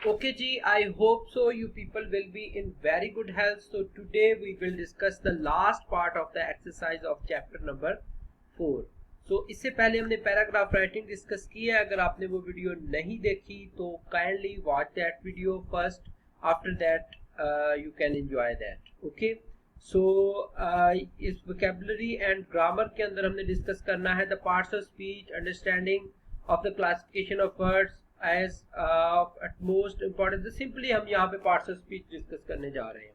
Okay, Ji, I hope so. You people will be in very good health. So, today we will discuss the last part of the exercise of chapter number 4. So, इससे पहले हमने paragraph writing discuss की है. अगर आपने वो video नहीं देखी तो kindly watch that video first. After that you can enjoy that. Okay. So, इस vocabulary and grammar के अंदर हमने डिस्कस करना है the parts of speech, understanding of the classification of words as of utmost importance. Simply हम यहाँ पे parts of speech discuss करने जा रहे हैं.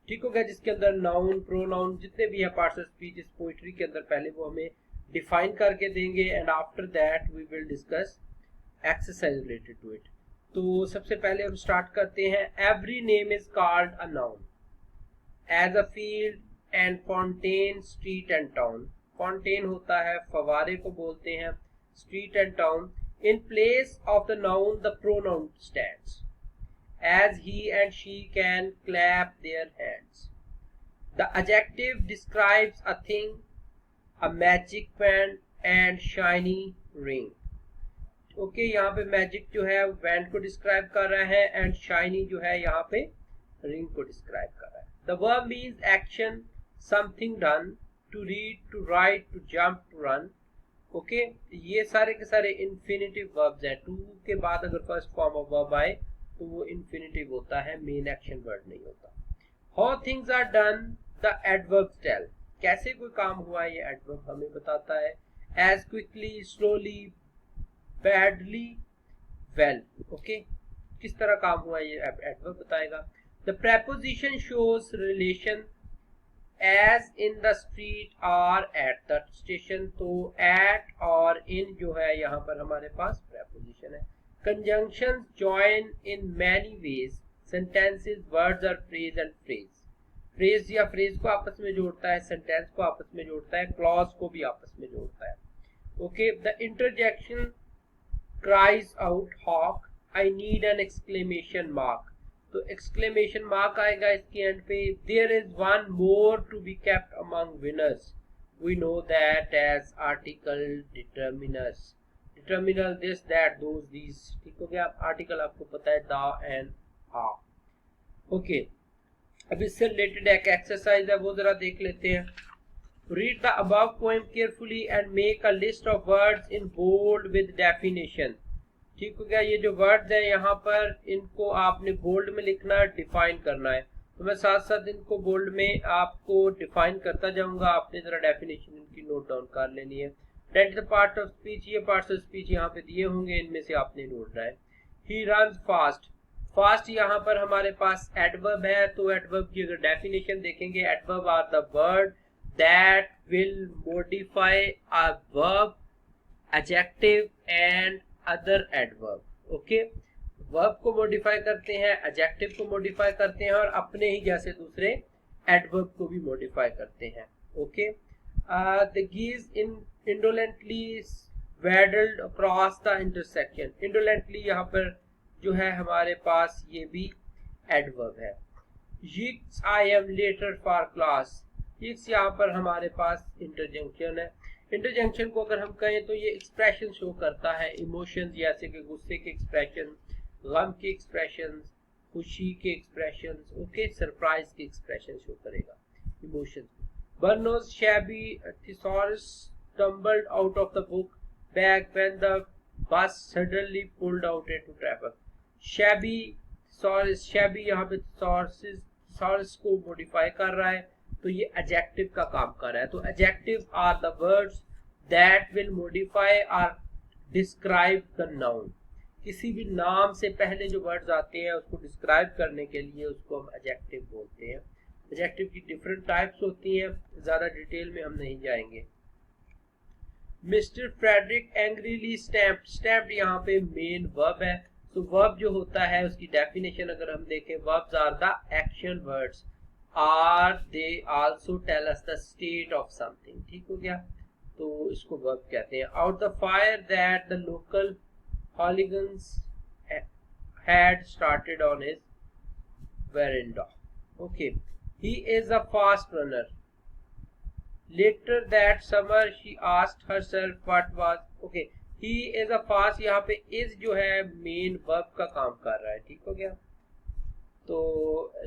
ठीक हो गया, जिसके अंदर नाउन प्रोनाउन जितने भी है पार्ट्स ऑफ स्पीच इस पोइट्री के अंदर पहले वो हमें डिफाइन करके देंगे and after that we will discuss exercise related to it. तो सबसे पहले हम स्टार्ट करते हैं. Every name is called a noun as a field and fountain street and town. Fountain होता है फवारे को बोलते हैं, street and town. In place of the noun, the pronoun stands, as he and she can clap their hands. The adjective describes a thing, a magic wand and shiny ring. Okay, यहाँ पे magic जो है wand को describe कर रहा है and shiny जो है यहाँ पे ring को describe कर रहा है. The verb means action, something done, to read, to write, to jump, to run. Okay ये सारे के सारे इन्फिनिटिव वर्ब्स हैं. टू के बाद अगर फर्स्ट फॉर्म ऑफ वर्ब आए तो वो इन्फिनिटिव होता है, मेन एक्शन वर्ड नहीं होता. How things are done the adverbs tell. कैसे कोई काम हुआ है ये एडवर्ब हमें बताता है. As quickly, slowly, badly, well. Okay किस तरह काम हुआ है ये एडवर्ब बताएगा. The preposition shows relation as in the street और एट द स्टेशन. तो एट और इन जो है यहाँ पर हमारे पास प्रेपोजिशन है. Conjunctions join in many ways. Sentences, words और फ्रेज एंड फ्रेज. फ्रेज या फ्रेज को आपस में जोड़ता है, सेंटेंस को आपस में जोड़ता है, क्लॉज को भी आपस में जोड़ता है. Okay the interjection cries out hawk, I need an exclamation mark. तो एक्सक्लेमेशन मार्क आएगा इसके एंड पे. There is one more to be kept among winners, we know that as article determiners. Determiner this that those these. ठीक हो गया. Article आपको पता है द एंड आ. ओके अब इससे रिलेटेड एक एक्सरसाइज है वो जरा देख लेते हैं. Read the above poem carefully and make a list of words in bold with definition. ठीक हो गया. ये जो वर्ड्स हैं यहाँ पर इनको आपने बोल्ड में लिखना, डिफाइन करना है. तो मैं साथ साथ इनको बोल्ड में आपको डिफाइन करता जाऊंगा, आपने जरा डेफिनेशन इनकी नोट डाउन कर लेनी है. That the part of speech, ये पार्ट्स ऑफ स्पीच यहाँ पे दिए होंगे, इनमें से आपने ढूंढना है. He runs fast. फास्ट यहाँ पर हमारे पास एडवर्ब है, तो एडवर्ब की अगर डेफिनेशन देखेंगे, adverb are the word that will modify a verb, adjective and other adverb. Okay verb को मॉडिफाई करते हैं, एडजेक्टिव को मॉडिफाई करते हैं और अपने ही जैसे दूसरे एडवर्ब को भी मॉडिफाई करते हैं. Okay the geese indolently waddled across the intersection. indolently यहाँ पर जो है हमारे पास ये भी एडवर्ब है. Yes, I am later for class. yes यहाँ पर हमारे पास इंटरजेक्शन है. इंटरजेक्शन को अगर हम कहें तो ये एक्सप्रेशन शो करता है, इमोशंस जैसे कि गुस्से के एक्सप्रेशन, गम के एक्सप्रेशन, खुशी के एक्सप्रेशन, ओके सरप्राइज के एक्सप्रेशन शो करेगा emotions. Burnous shabby thesaurus tumbled out of the book bag when the bus suddenly pulled out into traffic. Shabby thesaurus, shabby यहाँ पे thesaurus को मॉडिफाई कर रहा है, तो ये एडजेक्टिव का काम कर रहा है. तो adjective are the words that will modify और डिस्क्राइब द नाउन. किसी भी नाम से पहले जो वर्ड्स आते हैं उसको डिस्क्राइब करने के लिए उसको हम एडजेक्टिव बोलते हैं. एडजेक्टिव की डिफरेंट टाइप्स होती हैं, ज्यादा डिटेल में हम नहीं जाएंगे. Mister Frederick angrily stamped. Stamped यहाँ पे मेन वर्ब है. तो वर्ब जो होता है उसकी डेफिनेशन अगर हम देखें, verbs are the action words are they also tell us the state of something. ठीक हो गया. तो इसको वर्ब कहते हैं. Out the fire that the local hooligans had started on his veranda. Okay he is a fast runner. Later that summer she asked herself what was. Okay he is a fast, यहाँ पे is जो है main verb का काम कर रहा है. ठीक हो हो गया। तो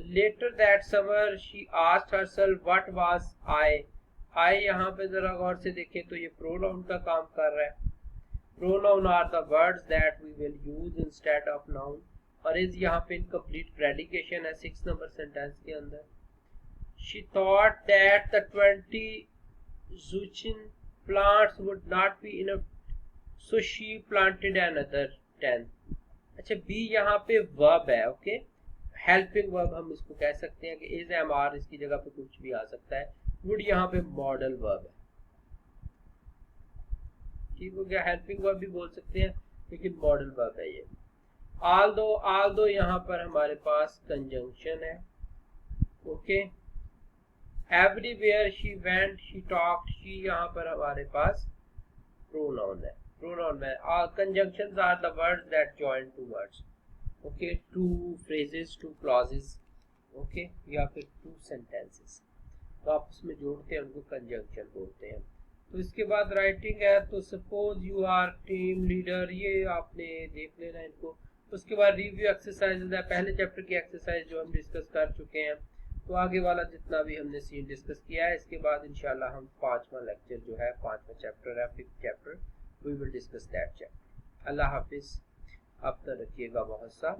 later that summer she asked herself what was I. I यहाँ पे जरा गौर से देखें तो ये प्रोनाउन का काम कर रहा है। Pronoun are the words that we will use instead of noun, और इज यहाँ पे इनकम्प्लीट प्रेडिकेशन है 6 नंबर सेंटेंस के अंदर। She thought that the 20 zucchine plants would not be enough, so she planted another 10। अच्छा, बी यहाँ पे वर्ब है, ओके, हेल्पिंग वर्ब हम इसको कह सकते हैं कि इज एम आर, इसकी जगह पे कुछ भी आ सकता है। वुड यहाँ पे मॉडल वर्ब है, ठीक हो गया, हेल्पिंग वर्ब भी बोल सकते हैं लेकिन मॉडल वर्ब है ये। आल्दो यहाँ पर हमारे पास कंजंक्शन है, okay. Everywhere she went she talked, she यहाँ पर हमारे पास प्रोनाउन है। प्रोनाउन में conjunctions are the words that join two words, okay, two phrases, two clauses, okay, या फिर टू सेंटेंसेस, तो आपस में जोड़ते हैं उनको कंजंक्शन बोलते हैं। तो इसके बाद राइटिंग है, तो suppose you are team leader, ये आपने देख लेना इनको। उसके बाद रिव्यू एक्सरसाइज है, पहले चैप्टर की एक्सरसाइज जो हम डिस्कस कर चुके हैं, तो आगे वाला जितना भी हमने सीन डिस्कस किया है, इसके बाद इंशाल्लाह हम 5वां लेक्चर जो है, 5वां चैप्टर है, 5th chapter, we will discuss that chapter. अल्लाह हाफिज, अब तक रखिएगा बहुत सा।